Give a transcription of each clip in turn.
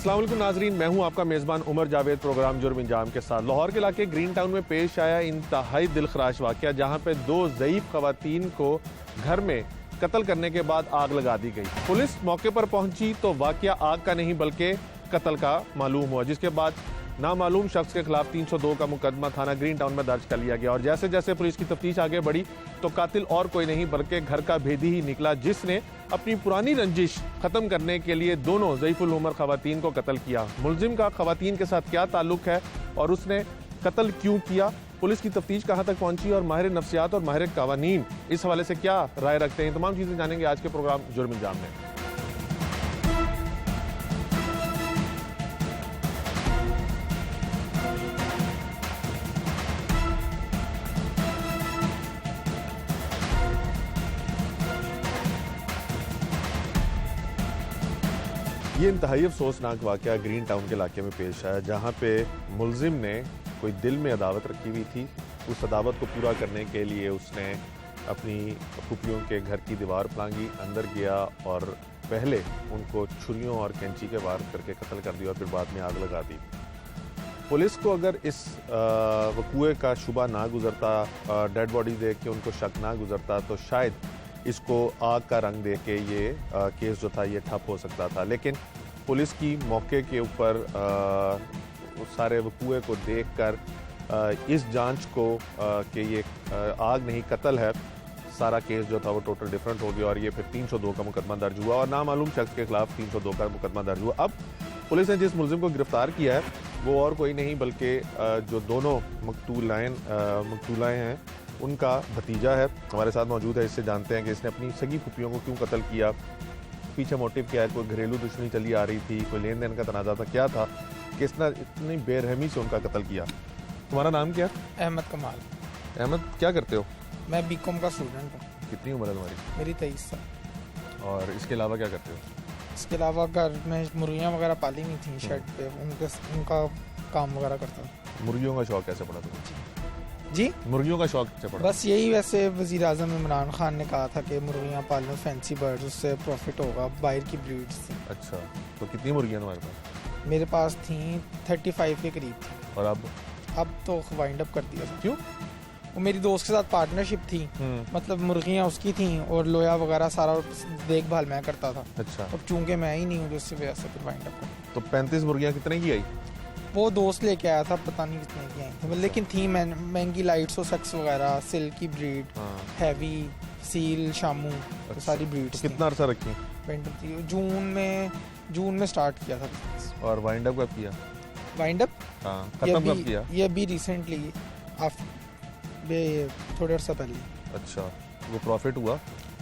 अस्सलाम वालेकुम नाजरीन, मैं हूं आपका मेज़बान उमर जावेद। प्रोग्राम जुर्म अंजाम के साथ लाहौर के इलाके ग्रीन टाउन में पेश आया इंतहाई दिलखराश वाक़या, जहां पे दो ज़ईफ़ ख़वातीन को घर में कत्ल करने के बाद आग लगा दी गई। पुलिस मौके पर पहुंची तो वाक़या आग का नहीं बल्कि कत्ल का मालूम हुआ, जिसके बाद नामालूम शख्स के खिलाफ 302 का मुकदमा थाना ग्रीन टाउन में दर्ज कर लिया गया। और जैसे जैसे पुलिस की तफ्तीश आगे बढ़ी तो कातिल और कोई नहीं बल्कि घर का भेदी ही निकला, जिसने अपनी पुरानी रंजिश खत्म करने के लिए दोनों ज़ईफ़ुल उमर ख़वातीन को कत्ल किया। मुलजिम का ख़वातीन के साथ क्या ताल्लुक है और उसने कत्ल क्यों किया, पुलिस की तफ्तीश कहां तक पहुंची और माहिर नफ्सियात और माहिर कवानीन इस हवाले से क्या राय रखते हैं, तमाम चीजें जानेंगे आज के प्रोग्राम जुर्म अंजाम में। ये इंतहाई अफसोसनाक वाक़या ग्रीन टाउन के इलाके में पेश आया, जहाँ पे मुलजिम ने कोई दिल में अदावत रखी हुई थी। उस अदावत को पूरा करने के लिए उसने अपनी फूफियों के घर की दीवार फांगी, अंदर गया और पहले उनको छुरियों और कैंची के वार करके कत्ल कर दिया और फिर बाद में आग लगा दी। पुलिस को अगर इस वक़ूए का शुबा ना गुजरता, डेड बॉडी देख के उनको शक ना गुजरता, तो शायद इसको आग का रंग दे के ये केस जो था ये ठप हो सकता था। लेकिन पुलिस की मौके के ऊपर सारे वक़ूए को देखकर इस जांच को कि ये आग नहीं कत्ल है, सारा केस जो था वो टोटल डिफरेंट हो गया और ये फिर 302 का मुकदमा दर्ज हुआ और नामालूम शख्स के खिलाफ 302 का मुकदमा दर्ज हुआ। अब पुलिस ने जिस मुलजिम को गिरफ्तार किया है वो और कोई नहीं बल्कि जो दोनों मकतूलाएँ हैं उनका भतीजा है। हमारे साथ मौजूद है, इससे जानते हैं कि इसने अपनी सगी फूफियों को क्यों कत्ल किया, पीछे मोटिव क्या है, कोई घरेलू दुश्मनी चली आ रही थी, कोई लेन देन का तनाज़ा था, क्या था कि इसने इतनी बेरहमी से उनका कत्ल किया। तुम्हारा नाम क्या? अहमद कमाल। अहमद, क्या करते हो? मैं बीकॉम का स्टूडेंट हूँ। कितनी उम्र है तुम्हारी? मेरी 23 साल। और इसके अलावा क्या करते हो? इसके अलावा घर में मुर्गियाँ वगैरह पाली हुई थी शेड पे, उनका काम वगैरह करता हूँ। मुर्गियों का शौक कैसे पड़ा तुम्हें? जी, मुर्गियों का शौक कैसे पड़ा? बस यही, वैसे वज़ीर आज़म इमरान खान ने कहा था कि मुर्गियाँ पालना, फैंसी बर्ड्स, उससे प्रॉफिट होगा, बाहर की ब्रीड्स से। अच्छा, तो कितनी मुर्गियाँ तुम्हारे पास? मेरे पास थी 35 के करीब थी। और अब तो वाइंड अप कर दिया था। क्यों? वो मेरी दोस्त के साथ पार्टनरशिप थी, मतलब मुर्गियाँ उसकी थी और लोया वगैरह सारा देखभाल मैं करता था। अच्छा, अब चूंकि मैं ही नहीं हूँ, जिससे वजह से फिर वाइंड अप कर। तो 35 मुर्गियाँ कितने की आई? वो दोस्त लेके आया था, पता नहीं कितने की आई थी, लेकिन थी महंगी, लाइट्स और सेक्स वगैरह, सिल्क की ब्रीड, हैवी, सील, शामू, तो सारी ब्रीड्स। तो कितना अर्सा रखी? जून में स्टार्ट किया था। और वाइंड अप कब किया? वाइंड अप खत्म कब किया? ये भी रिसेंटली, थोड़े अर्सा पहले। अच्छा, वो प्रॉफिट हुआ?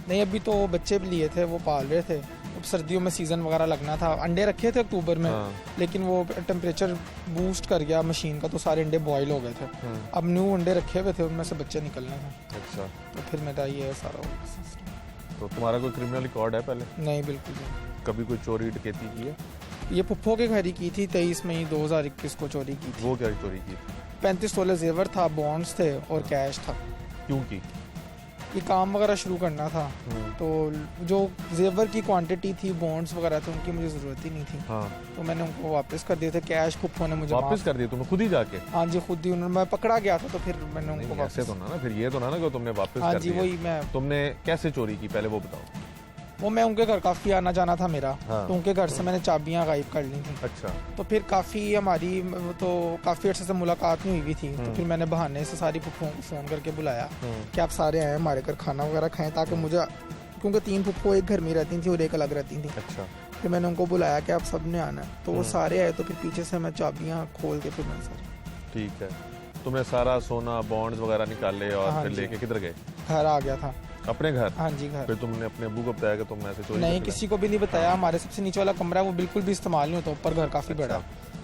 नहीं, अभी तो बच्चे भी लिए थे, वो पाल रहे थे। अब सर्दियों में सीजन वगैरह लगना था, अंडे रखे थे अक्टूबर में, लेकिन वो टेम्परेचर बूस्ट कर गया मशीन का, तो सारे अंडे बॉयल हो गए थे। अब न्यू अंडे रखे हुए थे, उनमें से बच्चे निकलने थे। अच्छा, तो फिर मेरा ये सारा हो गया। तो तुम्हारा कोई क्रिमिनल रिकॉर्ड है पहले? नहीं, बिल्कुल नहीं। कभी कोई चोरी डकैती की है? ये पुप्पो के घर ही की थी, 23 मई 2021 को चोरी की थी। वो क्या चोरी की? 35 तोले जेवर था, बॉन्ड्स थे और कैश था। क्यों की? ये काम वगैरह शुरू करना था, तो जो जेवर की क्वांटिटी थी, बॉन्ड्स वगैरह थे, उनकी मुझे जरूरत ही नहीं थी। तो मैंने उनको वापस कर दिए थे। कैश पुप्पो ने मुझे वापस कर दिए? तुमने खुद ही जाके? हाँ जी, खुद ही। उन्होंने, मैं पकड़ा गया था तो फिर मैंने उनको वापस। ऐसे तो ना फिर ये तो ना कि तुमने वापस हाँ कर जी, वही मैं। तुमने कैसे चोरी की पहले वो बताओ। वो मैं उनके घर, काफी आना जाना था मेरा, तो उनके घर से मैंने चाबियां गायब कर ली थी। अच्छा, तो फिर काफी हमारी तो काफी अर्से से मुलाकात नहीं हुई थी, तो फिर मैंने बहाने से सारी फुफ्फुओं को फोन करके बुलाया कि आप सारे आए हमारे घर खाना वगैरह खाएं, ताकि मुझे, क्योंकि 3 फुफ्फो एक घर में रहती थी और एक अलग रहती थी। अच्छा, फिर मैंने उनको बुलाया कि आप सब ने आना है, तो वो सारे आए। तो फिर पीछे से मैं चाबियां खोल के फिर मैंने सारे। ठीक है, तुमने सारा सोना बॉन्ड्स वगैरह निकाले और फिर लेके किधर गए? घर आ गया था, अपने घर? हाँ जी, घर। फिर तुमने अपने अब्बू को बताया कि तुम ऐसे चोरी? नहीं, किसी को भी नहीं बताया। हमारे सबसे नीचे वाला कमरा है वो बिल्कुल भी इस्तेमाल नहीं होता, ऊपर घर काफी बड़ा,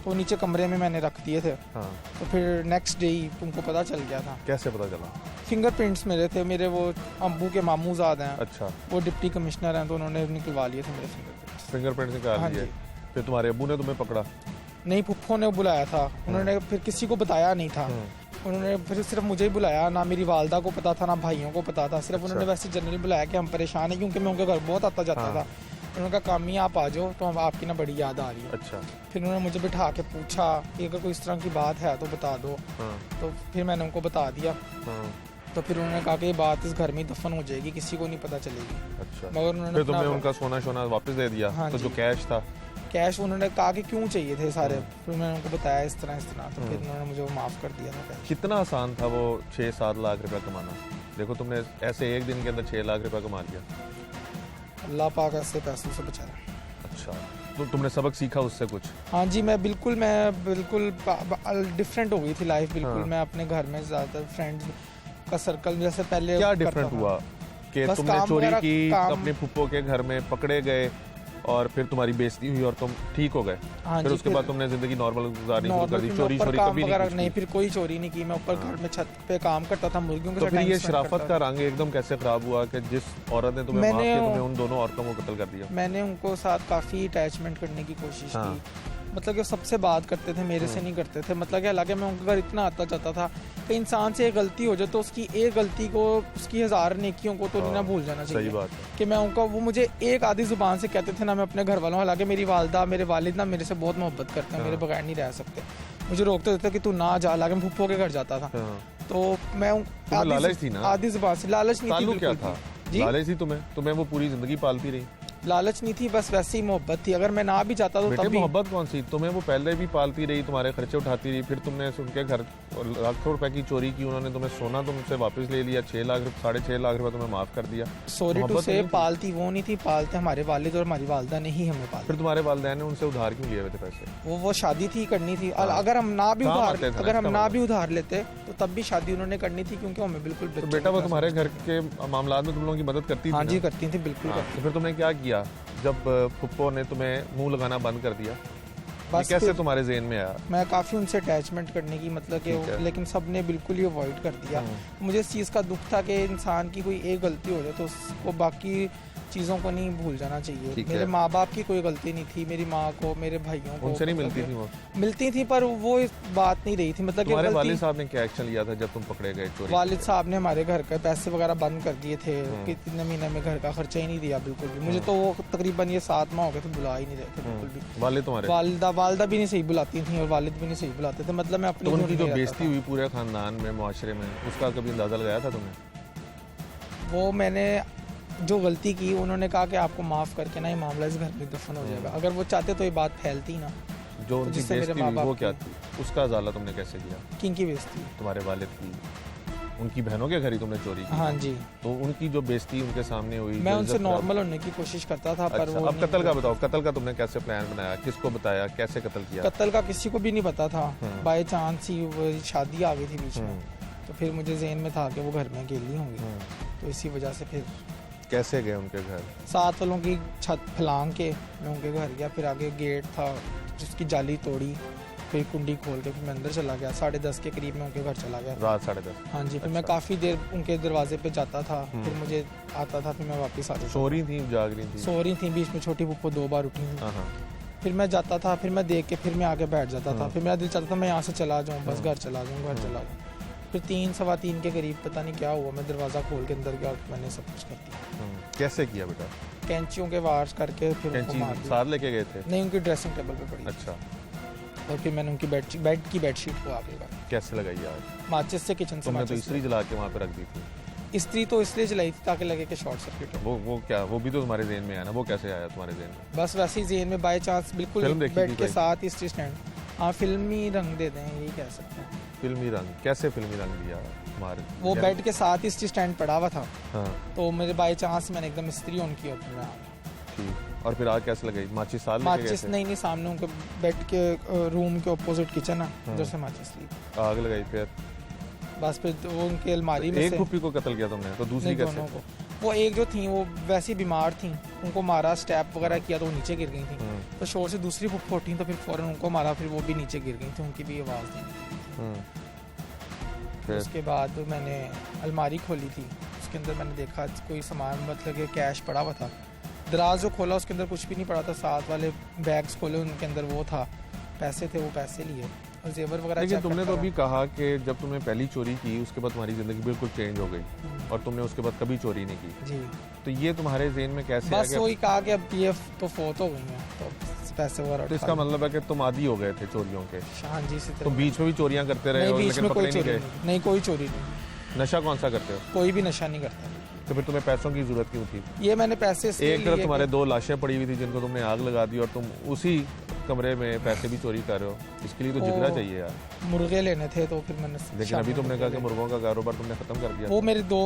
तो नीचे कमरे में मैंने रख दिए थे। तो फिर नेक्स्ट डे ही तुमको पता चल गया था। कैसे पता चला? फिंगरप्रिंट्स मेरे थे, मेरे वो अब्बू के मामूजाद हैं। अच्छा, वो डिप्टी कमिश्नर हैं, तो उन्होंने निकलवा लिए थे मेरे फिंगरप्रिंट्स निकाल लिए। फिर तुम्हारे अब्बू ने तुम्हें पकड़ा? नहीं, फुफ्फो ने बुलाया था, उन्होंने फिर किसी को बताया नहीं था। उन्होंने फिर सिर्फ मुझे ही बुलाया, ना मेरी वालदा को पता था, ना भाइयों को पता था। सिर्फ उन्होंने वैसे जनरली बुलाया कि हम परेशान हैं, क्योंकि मैं उनके घर बहुत आता जाता था। उन्होंने कहा कामी आप आ जाओ, तो आपकी ना बड़ी याद आ रही है। अच्छा। फिर उन्होंने मुझे बिठा के पूछा कि अगर कोई इस तरह की बात है तो बता दो। तो फिर मैंने उनको बता दिया। तो फिर उन्होंने कहा कि ये बात इस घर में दफन हो जाएगी, किसी को नहीं पता चलेगी। अच्छा। मगर उन्होंने फिर तुमने उनका सोना वापस दे दिया? हाँ, तो जो कैश था, कैश उन्होंने कहा कि क्यों चाहिए थे सारे, फिर मैंने उनको बताया इस तरह। तो फिर उन्होंने मुझे वो माफ़ कर दिया था। कितना आसान था वो 6-7 लाख रुपया कमाना? देखो तुमने ऐसे एक दिन के अंदर 6 लाख रुपया कमा लिया। अल्लाह पाक ऐसे पैसों से बचाया। अच्छा, तो तुमने सबक सीखा उससे कुछ? हाँ जी, मैं बिल्कुल डिफरेंट हो गई थी लाइफ बिल्कुल। मैं अपने घर में ज़्यादा फ्रेंड्स का सर्कल जैसे पहले क्या डिफरेंट हुआ कि तुमने चोरी की, अपने फुप्पो के घर में पकड़े गए और फिर तुम्हारी बेइज्जती हुई और तुम ठीक हो गए? हाँ फिर उसके बाद तुमने जिंदगी नॉर्मल गुजारनी शुरू कर दी? चोरी कभी नहीं, फिर कोई चोरी नहीं की। मैं ऊपर घर में छत पे काम करता था, मुर्गियों के साथ। तो फिर ये टाइम शराफत का रंग एकदम कैसे खराब हुआ कि जिस औरत ने तुम्हें माफ किया, तुमने उन दोनों औरतों को कत्ल कर दिया? मैंने उनको साथ काफी अटैचमेंट करने की कोशिश की। मतलब कि सबसे बात करते थे, मेरे से नहीं करते थे। मतलब कि हालांकि मैं उनके घर इतना आता जाता था कि इंसान से एक गलती हो जाए तो उसकी एक गलती को, उसकी 1000 नेकियों को तो ना भूल जाना चाहिए। सही बात कि मैं उनका, वो मुझे एक आधी जुबान से कहते थे ना, मैं अपने घर वालों, हालांकि मेरी वालिदा मेरे वालिद ना मेरे से बहुत मोहब्बत करते हैं, मेरे बगैर नहीं रह सकते। मुझे रोकते थे कि तू ना जा, हालांकि मैं फुप्पो के घर जाता था। तो मैं लालच थी ना? आधी जुबान से लालच नहीं थी। क्या था? लालच थी तुम्हें वो पूरी जिंदगी पालती रही? लालच नहीं थी, बस वैसे ही मोहब्बत थी। अगर मैं ना भी जाता तो तब भी मोहब्बत कौन सी, तुम्हें वो पहले भी पालती रही, तुम्हारे खर्चे उठाती रही, फिर तुमने उनके घर लाखों रुपए की चोरी की, उन्होंने तुम्हें सोना तुमसे वापस ले लिया, 6.5 लाख रुपए तुम्हें माफ कर दिया। सॉरी टू से, पालती वो नहीं थी, पालते हमारे वालिद और हमारी वालिदा ने ही हमें पाला। फिर तुम्हारे वालिदैन ने उनसे उधार क्यों लिए हुए थे पैसे? वो शादी थी करनी थी। अगर हम ना भी उधार लेते तो तब भी शादी उन्होंने करनी थी, क्योंकि हमें बिल्कुल। तो बेटा वो तुम्हारे घर के मामला में तुम लोगों की मदद करती थी? हाँ जी, करती थी बिल्कुल। तो फिर तुमने क्या किया जब फुप्पो ने तुम्हें मुंह लगाना बंद कर दिया? बस कैसे तुम्हारे ज़हन में आया? मैं काफ़ी उनसे अटैचमेंट करने की, मतलब कि लेकिन सब ने बिल्कुल ही अवॉइड कर दिया। मुझे इस चीज़ का दुख था कि इंसान की कोई एक गलती हो जाए तो उसको बाकी चीज़ों को नहीं भूल जाना चाहिए। मेरे माँ बाप की कोई गलती नहीं थी, मेरी माँ को, मेरे भाइयों को उनसे नहीं मिलती थी वो? मिलती थी, पर वो बात नहीं रही थी। मतलब तुम्हारे वालिद साहब ने क्या एक्शन लिया था जब तुम पकड़े गए चोरी? वालिद साहब ने हमारे घर के पैसे वगैरह बंद कर दिए थे। कितने महीने में घर का खर्चा ही नहीं दिया बिल्कुल भी। मुझे तो वो तकरीबन ये 7 माह हो गए थे, बुला ही नहीं रहे थे बिल्कुल भी। वालिद तुम्हारे? वालिदा भी नहीं सही बुलाती थी और वालिद भी नहीं सही बुलाते थे। मतलब मैं अपनी उनकी जो बेइज्जती हुई पूरे खानदान में, मुआशरे में, उसका कभी अंदाजा लगाया था तुमने? वो मैंने जो गलती की, उन्होंने कहा कि आपको माफ़ करके ना ये मामला इस घर में दफन हो जाएगा। अगर वो चाहते तो ये बात फैलती ना। जो उनकी बेइज्जती हुई वो क्या थी, उसका अजाला तुमने कैसे किया? किनकी बेइज्जती? तुम्हारे वालिद की। उनकी बहनों के घर ही तुमने चोरी की? हाँ जी। तो उनकी जो बेइज्जती उनके सामने हुई, मैं उनसे नॉर्मल होने की कोशिश करता था। पर वो अब कत्ल का बताओ, कत्ल का तुमने कैसे प्लान बनाया, किसको बताया, कैसे कत्ल किया? कत्ल का किसी को भी नहीं पता था। बाय चांस ही शादी आ गई थी बीच में, तो फिर मुझे ज़हन में था कि वो घर में अकेली होंगी, तो इसी वजह से फिर। कैसे गए उनके घर? 7 वालों की छत फैलांग के मैं उनके घर गया। फिर आगे गेट था जिसकी जाली तोड़ी, फिर कुंडी खोल के फिर मैं अंदर चला गया। 10:30 के करीब मैं उनके घर चला गया। रात 10:30? हाँ जी। फिर मैं काफ़ी देर उनके दरवाजे पे जाता था, फिर मुझे आता था, फिर मैं वापस आता था। सो रही थी, जाग रही थी? सो रही थी, बीच में छोटी पुप्पो 2 बार उठी थी। फिर मैं जाता था, फिर मैं देख के फिर मैं आके बैठ जाता था। फिर मेरा दिल चाहता था मैं यहाँ से चला जाऊँ, बस घर चला जाऊँ। फिर 3-3:15 के करीब पता नहीं क्या हुआ, मैं दरवाज़ा खोल के अंदर गया और मैंने सब कुछ कर दिया। कैसे किया बेटा? कैंचियों के वार करके फिर उनको मार दिया। साथ लेके गए थे? नहीं, उनकी ड्रेसिंग टेबल पे पड़ी। अच्छा। और फिर मैंने उनकी बेड की बेडशीट को आगे लगा। कैसे लगाई यार? माचिस से, किचन से। तुमने तो इस्त्री जला के वहाँ पे रख दी थी? इस्त्री तो इसलिए जलाई थी ताकि लगे कि शॉर्ट सर्किट हो। वो क्या, वो भी तो तुम्हारे ज़हन में आया ना? वो कैसे आया तुम्हारे ज़हन में? बस वैसे ही ज़हन में बाय चांस बिल्कुल बेड के साथ इस्त्री स्टैंड। हाँ, फिल्मी रंग दे दें, यही कह सकते हैं। फिल्मी रंग? कैसे फिल्मी रंग दिया हमारे? वो बेड के साथ ही स्टैंड पड़ा हुआ था। हाँ। तो मेरे बाय चांस मैंने एकदम इस्त्री ऑन की। ठीक। और फिर आग कैसे लगाई? माचिस साथ लेके गए थे? माचिस नहीं, सामने उनके बेड के रूम के अपोजिट किचन है, उधर से माचिस ली, आग लगाई। फिर बस फिर वो उनके अलमारी में एक फुप्पी को कत्ल किया तुमने, तो दूसरी कैसे? दोनों को। वो एक जो थी वो वैसे बीमार थी, उनको मारा, स्टेप वगैरह किया तो वो नीचे गिर गई थी। तो शोर से दूसरी फुप्पो उठी तो फिर फौरन उनको मारा, फिर वो भी नीचे गिर गई थी, उनकी भी आवाज़ नहीं। उसके बाद मैंने अलमारी खोली थी, उसके अंदर मैंने देखा कोई सामान, मतलब कि कैश पड़ा हुआ था। दराज जो खोला उसके अंदर कुछ भी नहीं पड़ा था। 7 वाले बैग्स खोले, उनके अंदर वो था, पैसे थे, वो पैसे लिए। और जेवर वगैरह। लेकिन तुमने तो अभी कहा कि जब तुमने पहली चोरी की उसके बाद तुम्हारी ज़िंदगी बिल्कुल चेंज हो गई और तुमने उसके बाद कभी चोरी नहीं की जी। तो ये तुम्हारे ज़हन में कैसे आ बस गया? वही कहा कि अब ये तो फोत हो गई हैं तो पैसे वगैरह। तो इसका मतलब है कि तुम आदी हो गए थे चोरियों के? हाँ जी। तो बीच में भी चोरियां करते रहे हो बीच लेकिन में पकड़े कोई नहीं चोरी गए? नहीं, कोई चोरी नहीं। नशा कौन सा करते हो? कोई भी नशा नहीं करता। तो फिर तुम्हें पैसों की जरूरत क्यों थी? ये मैंने पैसे एक तरफ तुम्हारे 2 लाशें पड़ी हुई थी जिनको तुमने आग लगा दी और तुम उसी कमरे में पैसे भी चोरी कर रहे हो, इसके लिए तो जिगरा चाहिए यार। मुर्गे लेने थे तो फिर मैंने। लेकिन अभी तुमने कहा कि मुर्गों का कारोबार तुमने खत्म कर दिया। वो मेरे 2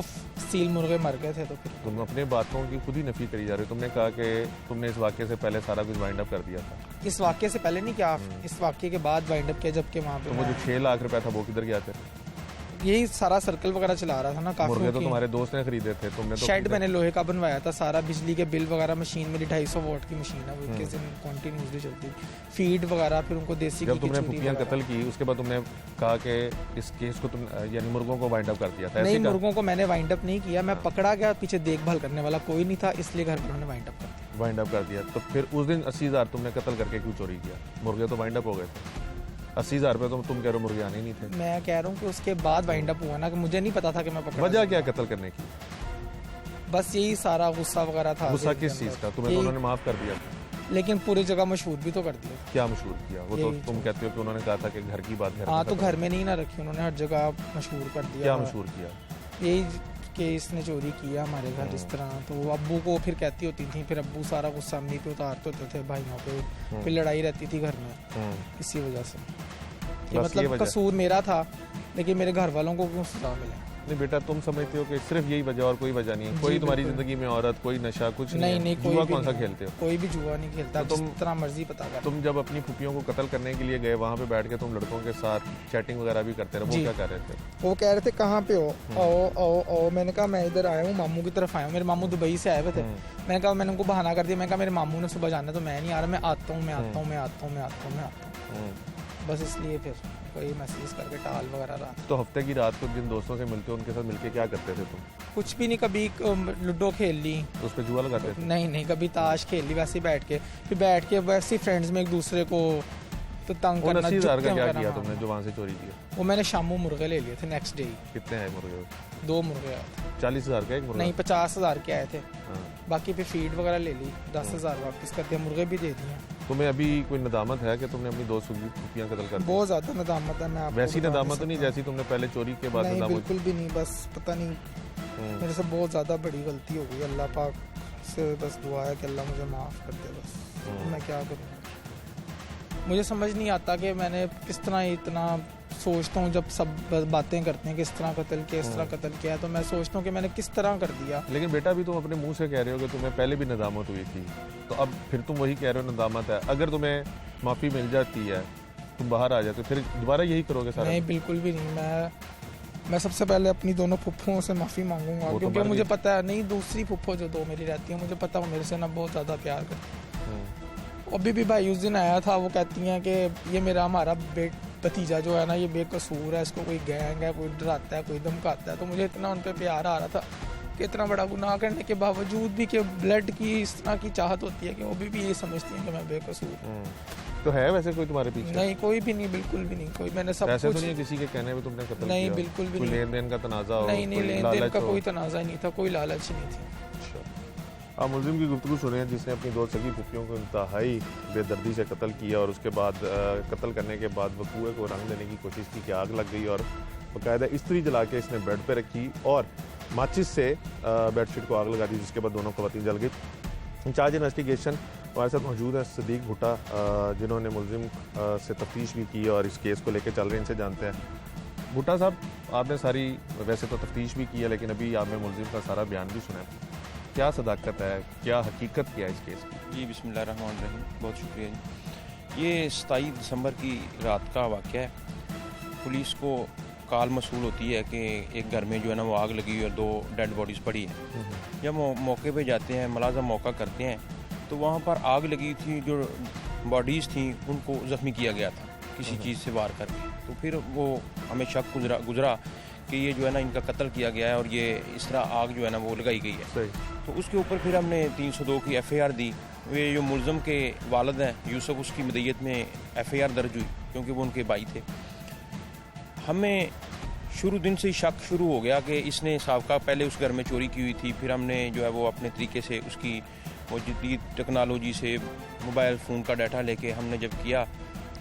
सील मुर्गे मर गए थे तो फिर। तुम अपने बातों की खुद ही नफी करी जा रहे हो। तुमने कहा कि तुमने इस वाक्य से पहले सारा कुछ वाइंड अप कर दिया था। इस वाक्य से पहले नहीं किया, इस वाक्य के बाद वाइंड अप किया जबकि वहाँ पे तो वो जो 6 लाख रुपया था वो किधर गया था? यही सारा सर्कल वगैरह चला रहा था ना। काफी मुर्गे तो तुम्हारे दोस्त ने खरीदे थे, तुमने तो शेड मैंने लोहे का बनवाया था सारा। बिजली के बिल वगैरह, मशीन मेरी 250 वोल्ट की मशीन है, वो 21 दिन कंटिन्यूसली चलती। फीड वगैरह, फिर उनको देसी जब तुमने फुफियां कत्ल की उसके बाद तुमने कहा कि इस केस को तुम यानी मुर्गों को वाइंड अप कर दिया था? नहीं, मुर्गों को मैंने वाइंड अप नहीं किया। मैं पकड़ा गया, पीछे देखभाल करने वाला कोई नहीं था, इसलिए घर वालों ने वाइंड अप कर दिया। वाइंड अप कर दिया। तो फिर उस दिन 80,000 तुमने कत्ल करके क्यों चोरी किया? मुर्गे तो वाइंड अप हो गए थे। 80,000 रुपये तो तुम कह रहे हो मुर्गे आने ही नहीं थे। मैं कह रहा हूँ कि उसके बाद वाइंड अप हुआ ना, कि मुझे नहीं पता था कि मैं पकड़ा। वजह क्या कत्ल करने की? बस यही सारा गुस्सा वगैरह था। गुस्सा किस चीज़ का? तुम्हें तो उन्होंने माफ कर दिया था लेकिन पूरी जगह मशहूर भी तो कर दिया। क्या मशहूर किया? वो तो तुम कहते हो कि उन्होंने कहा था कि घर की बात घर हाँ, में तो खत्म। घर में नहीं ना रखी उन्होंने, हर जगह मशहूर कर दिया। क्या मशहूर किया? यही कि इसने चोरी किया हमारे घर इस तरह। तो अब्बू को फिर कहती होती थी, फिर अब्बू सारा गुस्सा अम्मी पे उतारते होते थे, भाइयों पे। फिर लड़ाई रहती थी घर में इसी वजह से। ये मतलब कसूर मेरा था, लेकिन मेरे घर वालों को क्यों सजा मिले? नहीं बेटा, तुम समझते हो कि सिर्फ यही वजह और कोई वजह नहीं है? कोई तुम्हारी जिंदगी में औरत, कोई नशा, कुछ नहीं, जुआ कौन सा खेलते हो? कोई भी जुआ नहीं खेलता। तो तुम जितना मर्जी पता कर। तुम जब अपनी फुफियों को कत्ल करने के लिए गए, वहाँ पे बैठ के तुम लड़कों के साथ चैटिंग वगैरह भी करते रहे, वो क्या कर रहे थे? वो कह रहे थे कहाँ पे हो, आओ आओ आओ। मैंने कहा मैं इधर आया हूँ, मामू की तरफ आया हूँ। मेरे मामू दुबई से आए हुए थे। मैंने कहा, मैंने उनको बहाना कर दिया। मैंने कहा मेरे मामू ने सुबह जाना, तो मैं नहीं आ रहा, मैं आता हूँ, मैं आता हूँ, मैं आता हूँ, मैं आता हूँ, मैं आता हूँ। बस इसलिए फिर कोई मैसेज करके टाल वगैरह रहा। तो हफ्ते की रात को जिन दोस्तों से मिलते हो उनके साथ मिलके क्या करते थे तुम? कुछ भी नहीं, कभी लूडो खेल ली। तो उस पर जुआ लगाते थे? नहीं, कभी ताश खेल ली वैसे ही बैठ के। फिर बैठ के वैसे ही फ्रेंड्स में एक दूसरे को तो तंग करना। 80,000 का क्या किया तुमने जो वहाँ से चोरी किया? वो मैंने शामू मुर्गे ले लिए थे नेक्स्ट डे। कितने आए मुर्गे? 2 मुर्गे आए थे। 40,000 का एक मुर्गा? नहीं, 50,000 के आए थे। बाकी पे फीड वगैरह ले ली, 10,000 वापस कर दिया, मुर्गे भी दे दिए। तुम्हें अभी कोई नदामत है कि तुमने अपनी 2 फुफियां कत्ल कर दी? बहुत ज्यादा नदामत है। मैं आपको वैसी नदामत नहीं जैसी तुमने पहले चोरी के बाद नहीं, नदामत? बिल्कुल भी नहीं। बस पता नहीं, मेरे से बहुत ज्यादा बड़ी गलती हो गई। अल्लाह पाक से बस दुआ है कि अल्लाह मुझे माफ कर दे। बस मैं क्या करूँ, मुझे समझ नहीं आता कि मैंने किस तरह इतना सोचता हूँ। जब सब बातें करते हैं कि इस तरह कत्ल किया, इस तरह कत्ल किया, तो मैं सोचता हूँ कि मैंने किस तरह कर दिया। लेकिन बेटा अभी तुम अपने मुंह से कह रहे हो कि तुम्हें पहले भी नदामत हुई थी, तो अब फिर तुम वही कह रहे हो नदामत है। अगर तुम्हें माफ़ी मिल जाती है, तुम बाहर आ जाते, फिर दोबारा यही करोगे सारा? नहीं, बिल्कुल भी नहीं। मैं सबसे पहले अपनी दोनों फुफ्फुओं से माफ़ी मांगूंगा, क्योंकि मुझे पता है, नहीं दूसरी फुफ्फो जो 2 मेरी रहती है, मुझे पता है मेरे से ना बहुत ज़्यादा प्यार करती है। अभी भी भाई उस दिन आया था, वो कहती हैं कि ये मेरा हमारा भतीजा जो है ना, ये बेकसूर है, इसको कोई गैंग है, कोई डराता है, कोई धमकाता है। तो मुझे इतना उन पर प्यार आ रहा था कि इतना बड़ा गुनाह करने के बावजूद भी कि ब्लड की इस तरह की चाहत होती है कि वो भी ये समझती हैं कि मैं बेकसूर हूँ। तो है वैसे कोई तुम्हारे पीछे? नहीं, कोई भी नहीं, बिल्कुल भी नहीं। कोई मैंने सब ऐसे कुछ तो नहीं किसी के कहने में तुमने कत्ल नहीं किया? बिल्कुल भी कोई नहीं। लेन देन का तनाजा हो? नहीं, लेन देन का कोई तनाजा नहीं था, कोई लालच नहीं थी। आप मुलजिम की गुफ्तगू सुने हैं जिसने अपनी 2 सगी फुफियों को इंतहाई बेदर्दी से कत्ल किया और उसके बाद कत्ल करने के बाद वो कुएं को रंग देने की कोशिश की कि आग लग गई और बाकायदा इस्त्री जला के इसने बेड पे रखी और माचिस से बेडशीट को आग लगा दी, जिसके बाद दोनों ख़वातीन जल गई। इंचार्ज इन्वेस्टिगेशन हमारे साथ मौजूद है सदीक भुट्टा, जिन्होंने मुलजिम से तफ्तीश भी की और इस केस को लेकर चल रहे हैं, इनसे जानते हैं। भुट्टा साहब, आपने सारी वैसे तो तफ्तीश भी की है, लेकिन अभी आपने मुलजिम का सारा बयान भी सुना है। क्या सदाकत है, क्या हकीकत क्या है इस केस की? जी बिस्मिल्लाहिर्रहमानिर्रहीम, बहुत शुक्रिया जी। ये 27 दिसंबर की रात का वाक़या है। पुलिस को कॉल मसूल होती है कि एक घर में जो है ना वो आग लगी और 2 डेड बॉडीज़ पड़ी हैं। जब मौके पे जाते हैं, मुलाज़म मौका करते हैं, तो वहाँ पर आग लगी थी, जो बॉडीज़ थी उनको ज़ख्मी किया गया था किसी चीज़ से वार करके। तो फिर वो हमें शक गुजरा कि ये जो है ना इनका कत्ल किया गया है और ये इस तरह आग जो है ना वो लगाई गई है। सही। तो उसके ऊपर फिर हमने 302 की FIR दी। ये जो मुलज़म के वालिद हैं यूसुफ, उसकी मदय्यत में FIR दर्ज हुई। क्योंकि वो उनके भाई थे। हमें शुरू दिन से ही शक शुरू हो गया कि इसने साबका पहले उस घर में चोरी की हुई थी। फिर हमने जो है वो अपने तरीके से उसकी वो जितनी टेक्नोलॉजी से मोबाइल फ़ोन का डाटा लेके हमने जब किया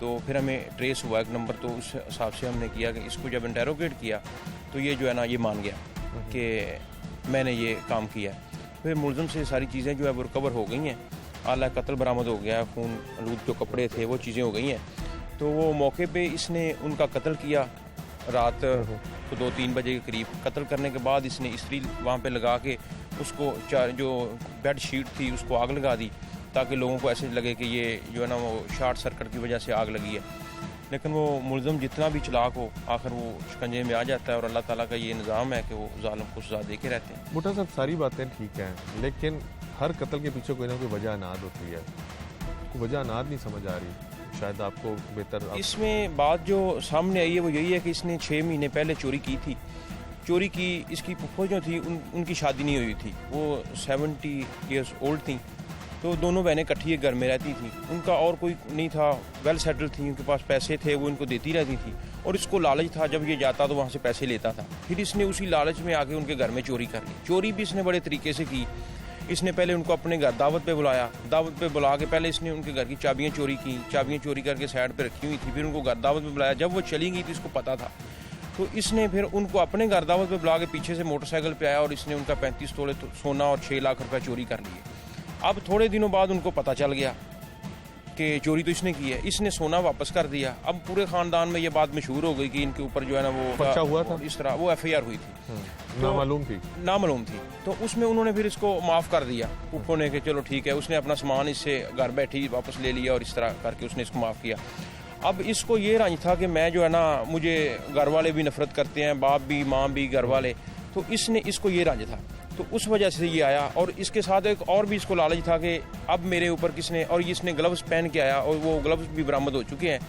तो फिर हमें ट्रेस हुआ एक नंबर। तो उस हिसाब से हमने किया कि इसको जब इंटेरोगेट किया तो ये जो है ना ये मान गया कि मैंने ये काम किया। फिर मुलज़िम से सारी चीज़ें जो है वो रिकवर हो गई हैं। आला कत्ल बरामद हो गया, खून आलूद जो कपड़े थे वो चीज़ें हो गई हैं। तो वो मौके पे इसने उनका कत्ल किया रात को 2-3 बजे के करीब। कत्ल करने के बाद इसने इस्त्री वहाँ पे लगा के उसको जो बेड शीट थी उसको आग लगा दी, ताकि लोगों को ऐसे लगे कि ये जो है ना वो शॉर्ट सर्किट की वजह से आग लगी है। लेकिन वो मुलज़िम जितना भी चालाक हो आखिर वो शिकंजे में आ जाता है, और अल्लाह ताला का ये निज़ाम है कि वो ज़ालिम को सज़ा दे के रहते हैं। बूटा साहब, सारी बातें ठीक हैं, लेकिन हर कत्ल के पीछे कोई ना कोई वजह अनाद होती है। कोई वजह अनाद नहीं समझ आ रही, शायद आपको बेहतर इसमें बात जो सामने आई है वो यही है कि इसने 6 महीने पहले चोरी की थी। चोरी की इसकी फुफ्फो जो थी उनकी शादी नहीं हुई थी, वो 70 ईयर्स ओल्ड थी। तो दोनों बहनें इकट्ठी एक घर में रहती थी, उनका और कोई नहीं था, वेल सेटल थी, उनके पास पैसे थे, वो इनको देती रहती थी। और इसको लालच था, जब ये जाता तो वहाँ से पैसे लेता था। फिर इसने उसी लालच में आके उनके घर में चोरी कर ली। चोरी भी इसने बड़े तरीके से की। इसने पहले उनको अपने घर दावत पे बुलाया, दावत पे बुला के पहले इसने उनके घर की चाबियाँ चोरी की, चाबियाँ चोरी करके साइड पे रखी हुई थी। फिर उनको घर दावत पे बुलाया, जब वो चली गई तो इसको पता था, तो इसने फिर उनको अपने घर दावत पे बुला के पीछे से मोटरसाइकिल पे आया और इसने उनका 35 तोले सोना और 6 लाख रुपए चोरी कर लिए। अब थोड़े दिनों बाद उनको पता चल गया कि चोरी तो इसने की है, इसने सोना वापस कर दिया। अब पूरे ख़ानदान में ये बात मशहूर हो गई कि इनके ऊपर जो है ना वो पर्चा हुआ था, इस तरह वो FIR हुई थी, नामालूम थी। तो उसमें उन्होंने फिर इसको माफ़ कर दिया पुप्पो ने कि चलो ठीक है। उसने अपना सामान इससे घर बैठी वापस ले लिया और इस तरह करके उसने इसको माफ़ किया। अब इसको ये रंज था कि मैं जो है ना, मुझे घर वाले भी नफरत करते हैं, बाप भी माँ भी घर वाले, तो इसने इसको ये रंज था, तो उस वजह से ये आया। और इसके साथ एक और भी इसको लालच था कि अब मेरे ऊपर किसने, और इसने ग्लव्स पहन के आया और वो ग्लव्स भी बरामद हो चुके हैं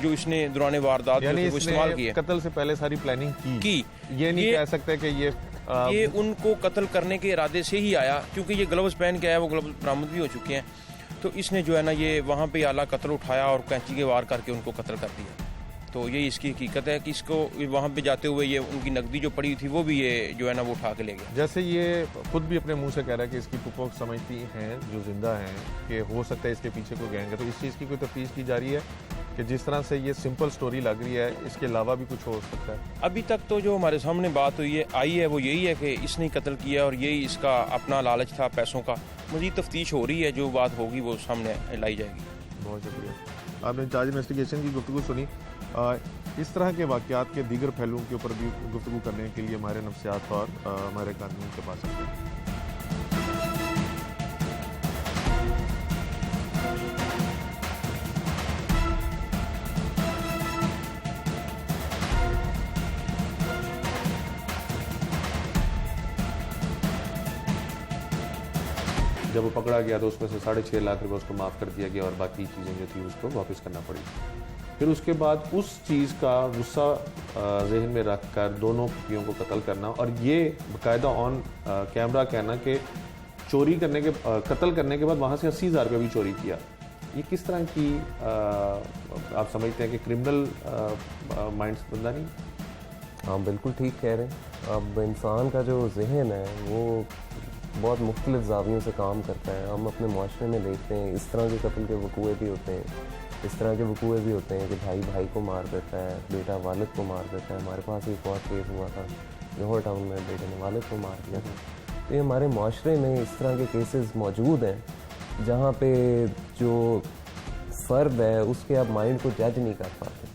जो इसने दौरान वारदात वो इस्तेमाल किए। कत्ल से पहले सारी प्लानिंग की। ये नहीं कह सकते कि ये उनको कत्ल करने के इरादे से ही आया, क्योंकि ये ग्लव्स पहन के आया, वो ग्लव्स बरामद भी हो चुके हैं। तो इसने जो है ना ये वहाँ पे आला कत्ल उठाया और कैंची के वार करके उनको कत्ल कर दिया। तो ये इसकी हकीकत है कि इसको वहाँ पे जाते हुए ये उनकी नकदी जो पड़ी थी वो भी ये जो है ना वो उठा के ले गया। जैसे ये खुद भी अपने मुंह से कह रहा है कि इसकी फुप्पो समझती हैं जो जिंदा हैं कि हो सकता है इसके पीछे कोई गैंग है। तो इस चीज़ की कोई तफ्तीश की जा रही है कि जिस तरह से ये सिंपल स्टोरी लग रही है, इसके अलावा भी कुछ हो सकता है? अभी तक तो जो हमारे सामने बात हुई आई है वो यही है कि इसने कत्ल किया और यही इसका अपना लालच था पैसों का। मज़ीद तफ्तीश हो रही है, जो बात होगी वो सामने लाई जाएगी। बहुत शुक्रिया। आपने इंचार्ज इन्वेस्टिगेशन की गुफ्तगू सुनी। इस तरह के वाक़यात के दीगर पहलुओं के ऊपर भी गुफ्तगू करने के लिए हमारे नफ्सियात और हमारे कानून के पास आते हैं। जब वो पकड़ा गया तो उसमें से 6.5 लाख रुपए उसको माफ़ कर दिया गया और बाकी चीज़ें जो थी उसको वापस करना पड़ी। फिर उसके बाद उस चीज़ का गुस्सा जहन में रख कर दोनों पुपियों को कत्ल करना, और ये बाकायदा ऑन कैमरा कहना कि चोरी करने के कत्ल करने के बाद वहाँ से 80,000 रुपये भी चोरी किया। ये किस तरह की आप समझते हैं कि क्रिमिनल माइंड्स बंदा नहीं? हाँ, बिल्कुल ठीक कह रहे हैं। अब इंसान का जो जहन है वो बहुत मुख्तलिफ ज़ावियों से काम करता है। हम अपने माशरे में देखते हैं इस तरह के कत्ल के वकूए भी होते हैं, इस तरह के वकूए भी होते हैं कि भाई भाई को मार देता है, बेटा वालिद को मार देता है। हमारे पास एक और केस हुआ था लाहौर टाउन में, बेटे ने वालिद को मार दिया था। तो ये हमारे माशरे में इस तरह के केसेस मौजूद हैं जहाँ पे जो फ़र्द है उसके आप माइंड को जज नहीं कर पाते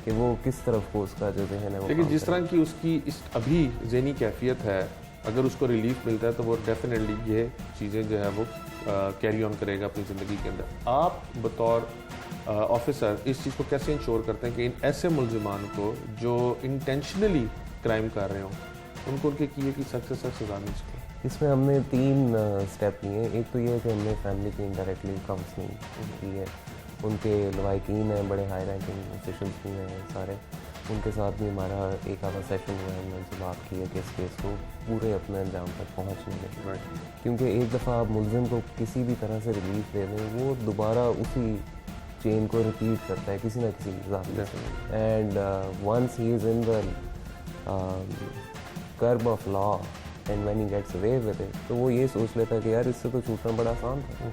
कि वो किस तरफ को उसका जो जहन है। लेकिन जिस तरह की उसकी इस अभी ज़हनी कैफियत है, अगर उसको रिलीफ मिलता है तो वो डेफिनेटली ये चीज़ें जो है वो कैरी ऑन करेगा अपनी ज़िंदगी के अंदर। आप बतौर ऑफिसर इस चीज़ को कैसे इंश्योर करते हैं कि इन ऐसे मुलजिमान को जो इंटेंशनली क्राइम कर रहे हों उनको उनके किए की सख्त से सख्त सज़ा मिल सके? इसमें हमने 3 स्टेप लिए। एक तो ये है कि हमने फैमिली की इनडायरेक्टली काउंसलिंग की है, उनके लवाकिन हैं, बड़े हाई रैंकिंग ऑफिशियल्स भी हैं सारे, उनके साथ भी हमारा एक आधा सेशन हुआ है। हमने उनसे बात की है कि इस केस को पूरे अपने अंजाम तक पहुँचने में, क्योंकि एक दफ़ा आप मुलजिम को किसी भी तरह से रिलीफ दे दें वो दोबारा उसी चेन को रिपीट करता है किसी ना किसी जाविये से। And once he is in the curb of law and when he gets away with it, तो वो ये सोच लेता है कि यार इससे तो छूटना बड़ा आसान था।